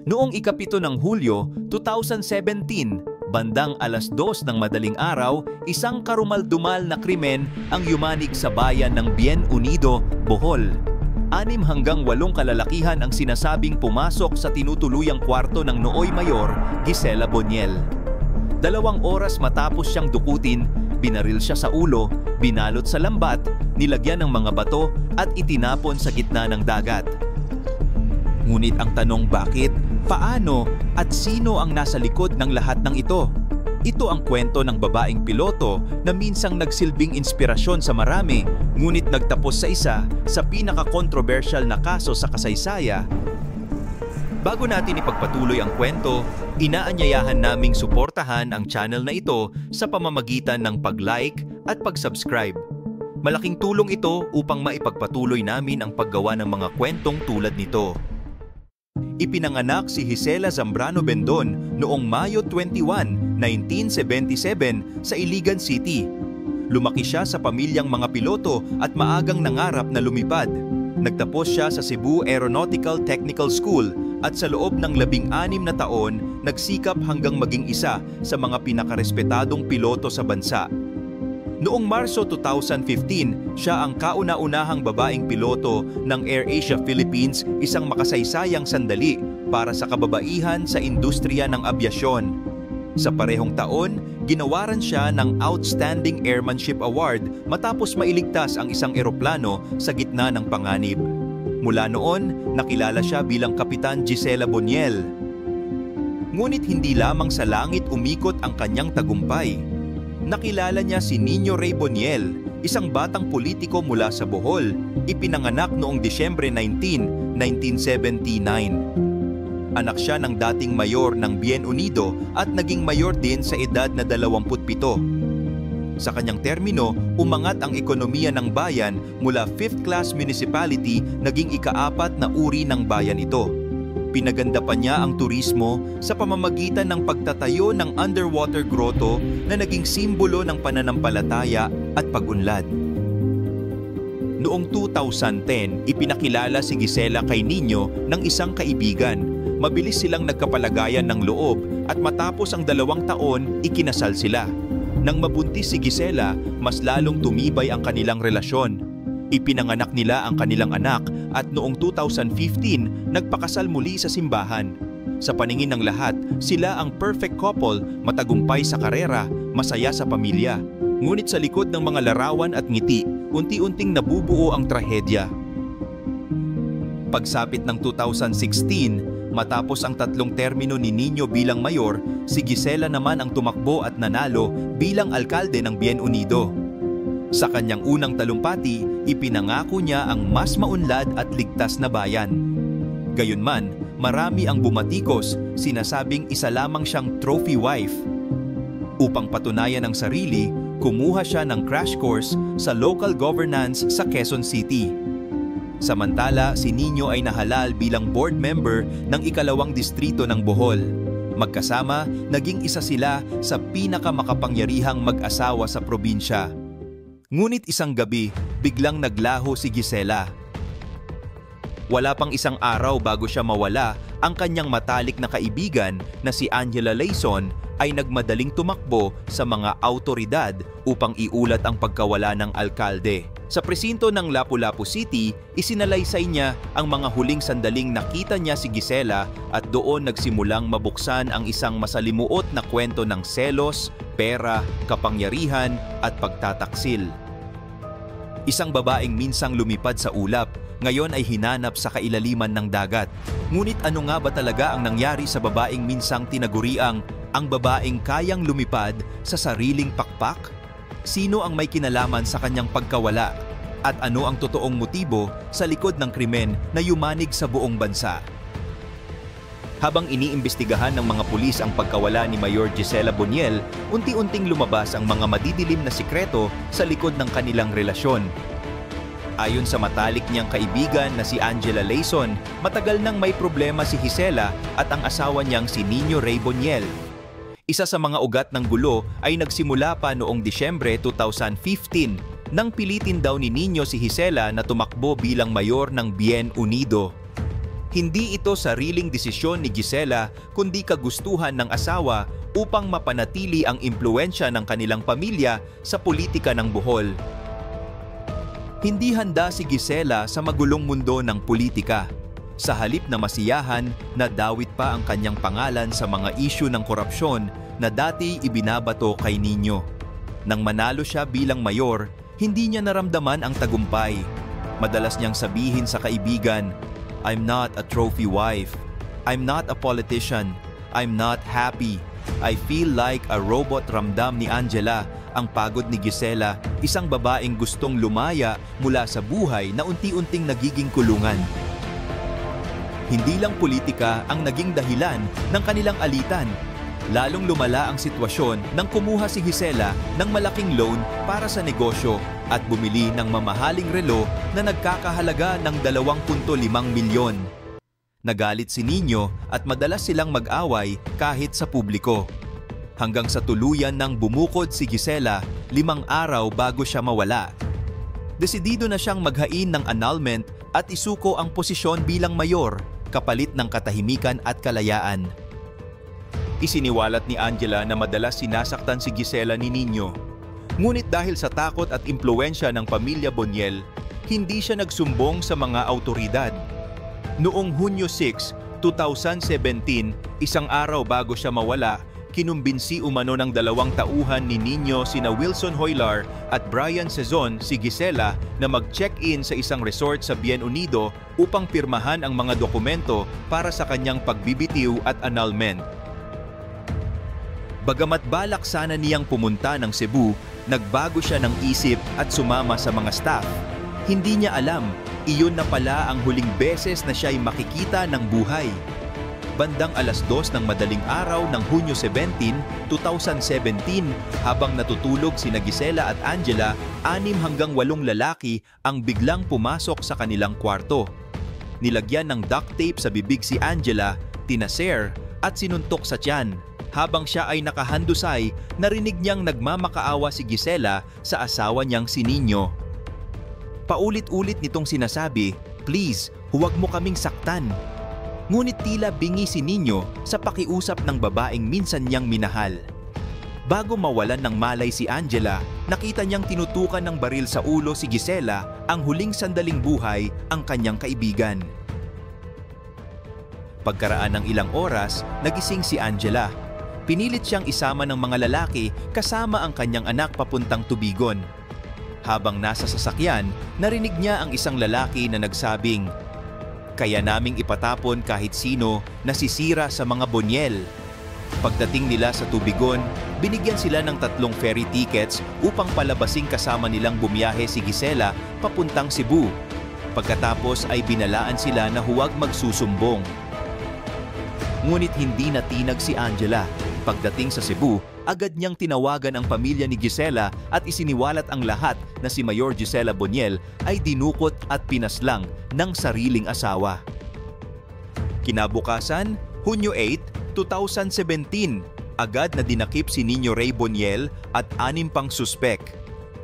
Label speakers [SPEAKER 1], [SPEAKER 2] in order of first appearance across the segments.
[SPEAKER 1] Noong ika-7 ng Hulyo 2017, bandang 2:00 ng madaling araw, isang karumal-dumal na krimen ang yumanig sa bayan ng Bien Unido, Bohol. 6 hanggang 8 kalalakihan ang sinasabing pumasok sa tinutuluyang kwarto ng nooy mayor, Gisela Boniel. 2 oras matapos siyang dukutin, binaril siya sa ulo, binalot sa lambat, nilagyan ng mga bato at itinapon sa gitna ng dagat. Ngunit ang tanong bakit, paano at sino ang nasa likod ng lahat ng ito? Ito ang kwento ng babaeng piloto na minsang nagsilbing inspirasyon sa marami, ngunit nagtapos sa isa sa pinaka-controversial na kaso sa kasaysayan. Bago natin ipagpatuloy ang kwento, inaanyayahan naming suportahan ang channel na ito sa pamamagitan ng pag-like at pag-subscribe. Malaking tulong ito upang maipagpatuloy namin ang paggawa ng mga kwentong tulad nito. Ipinanganak si Gisela Zambrano Bendon noong Mayo 21, 1977 sa Iligan City. Lumaki siya sa pamilyang mga piloto at maagang nangarap na lumipad. Nagtapos siya sa Cebu Aeronautical Technical School at sa loob ng 16 na taon, nagsikap hanggang maging isa sa mga pinakarespetadong piloto sa bansa. Noong Marso 2015, siya ang kauna-unahang babaeng piloto ng AirAsia Philippines, isang makasaysayang sandali para sa kababaihan sa industriya ng abyasyon. Sa parehong taon, ginawaran siya ng Outstanding Airmanship Award matapos mailigtas ang isang eroplano sa gitna ng panganib. Mula noon, nakilala siya bilang Kapitan Gisela Boniel. Ngunit hindi lamang sa langit umikot ang kanyang tagumpay. Nakilala niya si Nino Ray Boniel, isang batang politiko mula sa Bohol, ipinanganak noong Disyembre 19, 1979. Anak siya ng dating mayor ng Bien Unido at naging mayor din sa edad na 27. Sa kanyang termino, umangat ang ekonomiya ng bayan mula 5th class municipality naging ika-4 na uri ng bayan ito. Pinaganda pa niya ang turismo sa pamamagitan ng pagtatayo ng underwater grotto na naging simbolo ng pananampalataya at pag-unlad. Noong 2010, ipinakilala si Gisela kay Nino ng isang kaibigan. Mabilis silang nagkapalagayan ng loob at matapos ang 2 taon, ikinasal sila. Nang mabuntis si Gisela, mas lalong tumibay ang kanilang relasyon. Ipinanganak nila ang kanilang anak at noong 2015, nagpakasal muli sa simbahan. Sa paningin ng lahat, sila ang perfect couple, matagumpay sa karera, masaya sa pamilya. Ngunit sa likod ng mga larawan at ngiti, unti-unting nabubuo ang trahedya. Pagsapit ng 2016, matapos ang 3 termino ni Nino bilang mayor, si Gisela naman ang tumakbo at nanalo bilang alkalde ng Bien Unido. Sa kanyang unang talumpati, ipinangako niya ang mas maunlad at ligtas na bayan. Gayunman, marami ang bumatikos, sinasabing isa lamang siyang trophy wife. Upang patunayan ang sarili, kumuha siya ng crash course sa local governance sa Quezon City. Samantala, si Nino ay nahalal bilang board member ng ika-2 distrito ng Bohol. Magkasama, naging isa sila sa pinakamakapangyarihang mag-asawa sa probinsya. Ngunit isang gabi, biglang naglaho si Gisela. Wala pang isang araw bago siya mawala, ang kanyang matalik na kaibigan na si Angela Layson ay nagmadaling tumakbo sa mga awtoridad upang iulat ang pagkawala ng alkalde. Sa presinto ng Lapu-Lapu City, isinalaysay niya ang mga huling sandaling nakita niya si Gisela at doon nagsimulang mabuksan ang isang masalimuot na kwento ng selos, pera, kapangyarihan at pagtataksil. Isang babaeng minsang lumipad sa ulap, ngayon ay hinanap sa kailaliman ng dagat. Ngunit ano nga ba talaga ang nangyari sa babaeng minsang tinaguriang ang babaeng kayang lumipad sa sariling pakpak? Sino ang may kinalaman sa kanyang pagkawala? At ano ang totoong motibo sa likod ng krimen na yumanig sa buong bansa? Habang iniimbestigahan ng mga pulis ang pagkawala ni Mayor Gisela Boniel, unti-unting lumabas ang mga madidilim na sikreto sa likod ng kanilang relasyon. Ayon sa matalik niyang kaibigan na si Angela Layson, matagal nang may problema si Gisela at ang asawa niyang si Nino Ray Boniel. Isa sa mga ugat ng gulo ay nagsimula pa noong Disyembre 2015 nang pilitin daw ni Nino si Gisela na tumakbo bilang mayor ng Bien Unido. Hindi ito sariling desisyon ni Gisela kundi kagustuhan ng asawa upang mapanatili ang impluwensya ng kanilang pamilya sa politika ng Bohol. Hindi handa si Gisela sa magulong mundo ng politika. Sa halip na masiyahan, nadawit pa ang kanyang pangalan sa mga isyu ng korupsyon na dati ibinabato kay Nino. Nang manalo siya bilang mayor, hindi niya naramdaman ang tagumpay. Madalas niyang sabihin sa kaibigan, "I'm not a trophy wife. I'm not a politician. I'm not happy. I feel like a robot." Ramdam ni Angela ang pagod ni Gisela, isang babaeng gustong lumaya mula sa buhay na unti-unting nagiging kulungan. Hindi lang politika ang naging dahilan ng kanilang alitan. Lalong lumala ang sitwasyon nang kumuha si Gisela ng malaking loan para sa negosyo at bumili ng mamahaling relo na nagkakahalaga ng 2.5 milyon. Nagalit si Nino at madalas silang mag-away kahit sa publiko. Hanggang sa tuluyan nang bumukod si Gisela 5 araw bago siya mawala. Desidido na siyang maghain ng annulment at isuko ang posisyon bilang mayor, kapalit ng katahimikan at kalayaan. Isiniwalat ni Angela na madalas sinasaktan si Gisela ni Nino. Ngunit dahil sa takot at impluwensya ng pamilya Boniel, hindi siya nagsumbong sa mga awtoridad. Noong Hunyo 6, 2017, isang araw bago siya mawala, kinumbinsi umano ng 2 tauhan ni Nino sina Wilson Hoylar at Brian Sezon si Gisela na mag-check-in sa isang resort sa Bien Unido upang pirmahan ang mga dokumento para sa kanyang pagbibitiw at annulment. Bagamat balak sana niyang pumunta ng Cebu, nagbago siya ng isip at sumama sa mga staff. Hindi niya alam, iyon na pala ang huling beses na siya'y makikita ng buhay. Bandang 2:00 ng madaling araw ng Hunyo 17, 2017, habang natutulog sina Gisela at Angela, 6 hanggang 8 lalaki ang biglang pumasok sa kanilang kwarto. Nilagyan ng duct tape sa bibig si Angela, tinaser at sinuntok sa tiyan. Habang siya ay nakahandusay, narinig niyang nagmamakaawa si Gisela sa asawa niyang si Nino. Paulit-ulit nitong sinasabi, "Please, huwag mo kaming saktan." Ngunit tila bingi si Nino sa pakiusap ng babaeng minsan niyang minahal. Bago mawalan ng malay si Angela, nakita niyang tinutukan ng baril sa ulo si Gisela, ang huling sandaling buhay ang kanyang kaibigan. Pagkaraan ng ilang oras, nagising si Angela. Pinilit siyang isama ng mga lalaki kasama ang kanyang anak papuntang Tubigon. Habang nasa sasakyan, narinig niya ang isang lalaki na nagsabing, "Kaya naming ipatapon kahit sino nasisira sa mga Boniel." Pagdating nila sa Tubigon, binigyan sila ng 3 ferry tickets upang palabasing kasama nilang bumiyahe si Gisela papuntang Cebu. Pagkatapos ay binalaan sila na huwag magsusumbong. Ngunit hindi natinag si Angela. Pagdating sa Cebu, agad niyang tinawagan ang pamilya ni Gisela at isiniwalat ang lahat na si Mayor Gisela Boniel ay dinukot at pinaslang ng sariling asawa. Kinabukasan, Hunyo 8, 2017, agad na dinakip si Nino Ray Boniel at 6 pang suspek.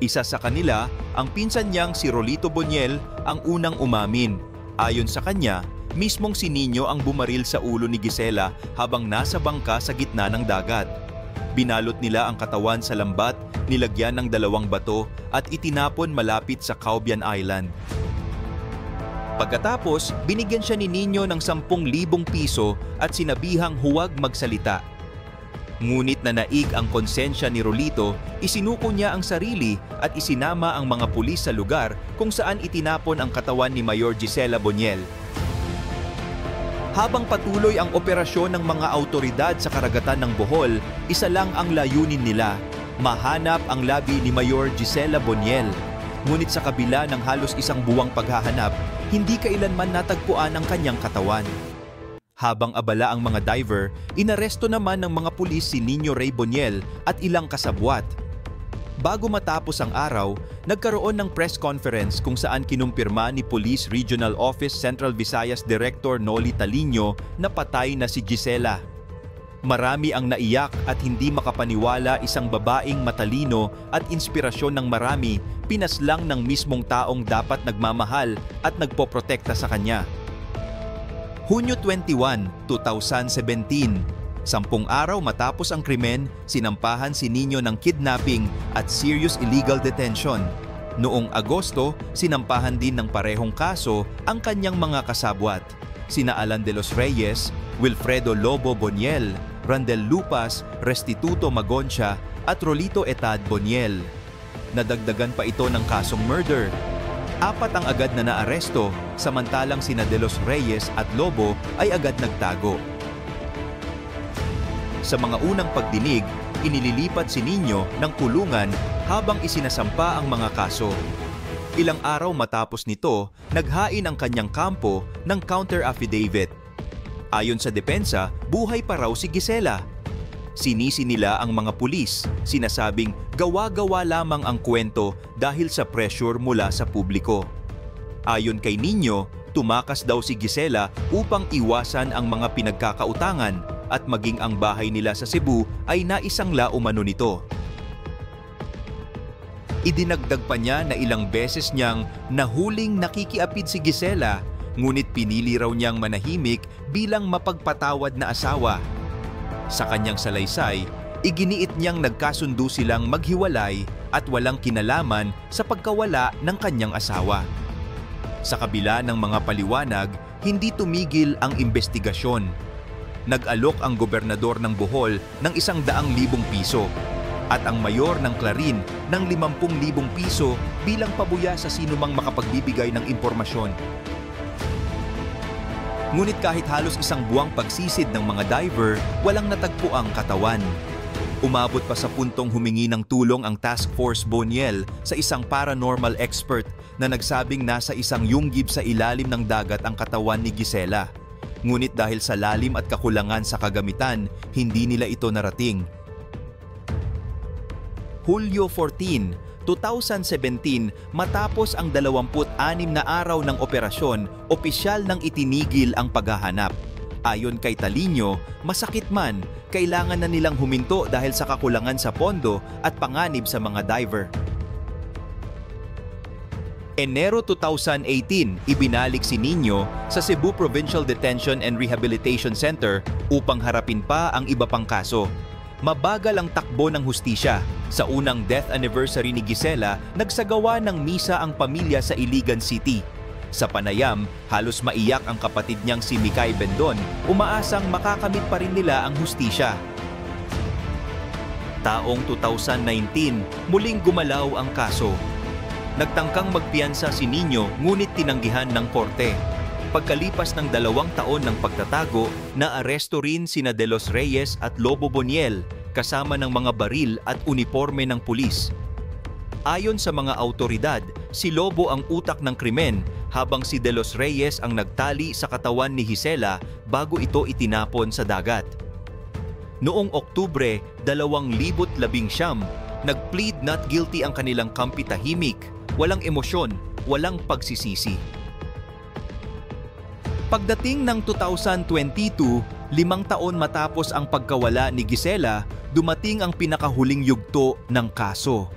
[SPEAKER 1] Isa sa kanila, ang pinsan niyang si Rolito Boniel, ang unang umamin. Ayon sa kanya, mismong si Nino ang bumaril sa ulo ni Gisela habang nasa bangka sa gitna ng dagat. Binalot nila ang katawan sa lambat, nilagyan ng 2 bato at itinapon malapit sa Caubian Island. Pagkatapos, binigyan siya ni Nino ng 10,000 piso at sinabihang huwag magsalita. Ngunit nanaig ang konsensya ni Rolito, isinuko niya ang sarili at isinama ang mga pulis sa lugar kung saan itinapon ang katawan ni Mayor Gisela Boniel. Habang patuloy ang operasyon ng mga autoridad sa karagatan ng Bohol, isa lang ang layunin nila, mahanap ang labi ni Mayor Gisela Boniel. Ngunit sa kabila ng halos 1 buwang paghahanap, hindi kailanman natagpuan ang kanyang katawan. Habang abala ang mga diver, inaresto naman ng mga pulis si Nino Ray Boniel at ilang kasabwat. Bago matapos ang araw, nagkaroon ng press conference kung saan kinumpirma ni Police Regional Office Central Visayas Director Noli Talino na patay na si Gisela. Marami ang naiyak at hindi makapaniwala, isang babaeng matalino at inspirasyon ng marami, pinaslang ng mismong taong dapat nagmamahal at nagpoprotekta sa kanya. Hunyo 21, 2017. 10 araw matapos ang krimen, sinampahan si Nino ng kidnapping at serious illegal detention. Noong Agosto, sinampahan din ng parehong kaso ang kanyang mga kasabwat, sina Alan de los Reyes, Wilfredo Lobo Boniel, Randel Lupas, Restituto Magoncia at Rolito Etad Boniel. Nadagdagan pa ito ng kasong murder. 4 ang agad na naaresto, samantalang sina de los Reyes at Lobo ay agad nagtago. Sa mga unang pagdinig, inililipat si Nino ng kulungan habang isinasampa ang mga kaso. Ilang araw matapos nito, naghain ang kanyang kampo ng counter-affidavit. Ayon sa depensa, buhay pa raw si Gisela. Sinisi nila ang mga pulis, sinasabing gawa-gawa lamang ang kwento dahil sa pressure mula sa publiko. Ayon kay Nino, tumakas daw si Gisela upang iwasan ang mga pinagkakautangan at maging ang bahay nila sa Cebu ay naisangla umano nito. Idinagdag pa niya na ilang beses niyang nahuling nakikiapid si Gisela, ngunit pinili raw niyang manahimik bilang mapagpatawad na asawa. Sa kanyang salaysay, iginiit niyang nagkasundo silang maghiwalay at walang kinalaman sa pagkawala ng kanyang asawa. Sa kabila ng mga paliwanag, hindi tumigil ang investigasyon. Nag-alok ang gobernador ng Bohol ng 100,000 piso at ang mayor ng Clarin ng 50,000 piso bilang pabuya sa sinumang makapagbibigay ng impormasyon. Ngunit kahit halos 1 buwang pagsisid ng mga diver, walang natagpo ang katawan. Umabot pa sa puntong humingi ng tulong ang Task Force Boniel sa isang paranormal expert na nagsabing nasa isang yunggib sa ilalim ng dagat ang katawan ni Gisela. Ngunit dahil sa lalim at kakulangan sa kagamitan, hindi nila ito narating. Hulyo 14, 2017, matapos ang 26 na araw ng operasyon, opisyal nang itinigil ang paghahanap. Ayon kay Talino, masakit man, kailangan na nilang huminto dahil sa kakulangan sa pondo at panganib sa mga diver. Enero 2018, ibinalik si Nino sa Cebu Provincial Detention and Rehabilitation Center upang harapin pa ang iba pang kaso. Mabagal ang takbo ng hustisya. Sa unang death anniversary ni Gisela, nagsagawa ng misa ang pamilya sa Iligan City. Sa panayam, halos maiyak ang kapatid niyang si Mikay Bendon, umaasang makakamit pa rin nila ang hustisya. Taong 2019, muling gumalaw ang kaso. Nagtangkang magpiyansa si Nino ngunit tinanggihan ng korte. Pagkalipas ng 2 taon ng pagtatago, naaresto rin sina De Los Reyes at Lobo Boniel kasama ng mga baril at uniforme ng pulis. Ayon sa mga autoridad, si Lobo ang utak ng krimen habang si De Los Reyes ang nagtali sa katawan ni Gisela bago ito itinapon sa dagat. Noong Oktubre 2019, nag-plead not guilty ang kanilang kampi tahimik, walang emosyon, walang pagsisisi. Pagdating ng 2022, 5 taon matapos ang pagkawala ni Gisela, dumating ang pinakahuling yugto ng kaso.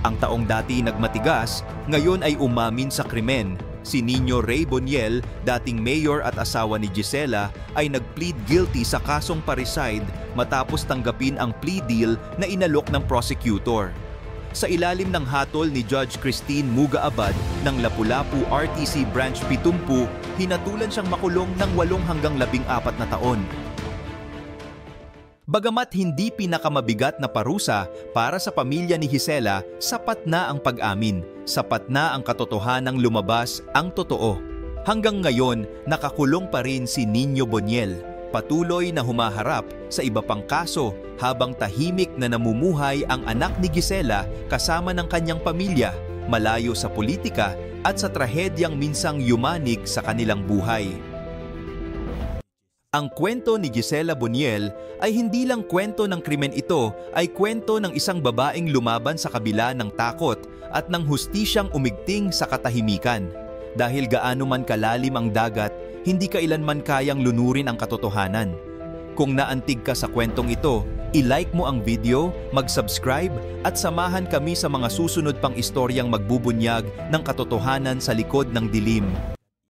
[SPEAKER 1] Ang taong dati nagmatigas, ngayon ay umamin sa krimen. Si Nino Ray Boniel, dating mayor at asawa ni Gisela, ay nag-plead guilty sa kasong parricide matapos tanggapin ang plea deal na inalok ng prosecutor. Sa ilalim ng hatol ni Judge Christine Muga Abad ng Lapu-Lapu RTC Branch Pitumpu, hinatulan siyang makulong ng 8 hanggang 14 na taon. Bagamat hindi pinakamabigat na parusa para sa pamilya ni Gisela, sapat na ang pag-amin, sapat na ang katotohanang lumabas ang totoo. Hanggang ngayon, nakakulong pa rin si Nino Boniel, patuloy na humaharap sa iba pang kaso habang tahimik na namumuhay ang anak ni Gisela kasama ng kanyang pamilya, malayo sa politika at sa trahedyang minsang yumanig sa kanilang buhay. Ang kwento ni Gisela Boniel ay hindi lang kwento ng krimen, ito ay kwento ng isang babaeng lumaban sa kabila ng takot at ng hustisyang umigting sa katahimikan. Dahil gaano man kalalim ang dagat, hindi kailanman kayang lunurin ang katotohanan. Kung naantig ka sa kwentong ito, i-like mo ang video, mag-subscribe at samahan kami sa mga susunod pang istoryang magbubunyag ng katotohanan sa likod ng dilim.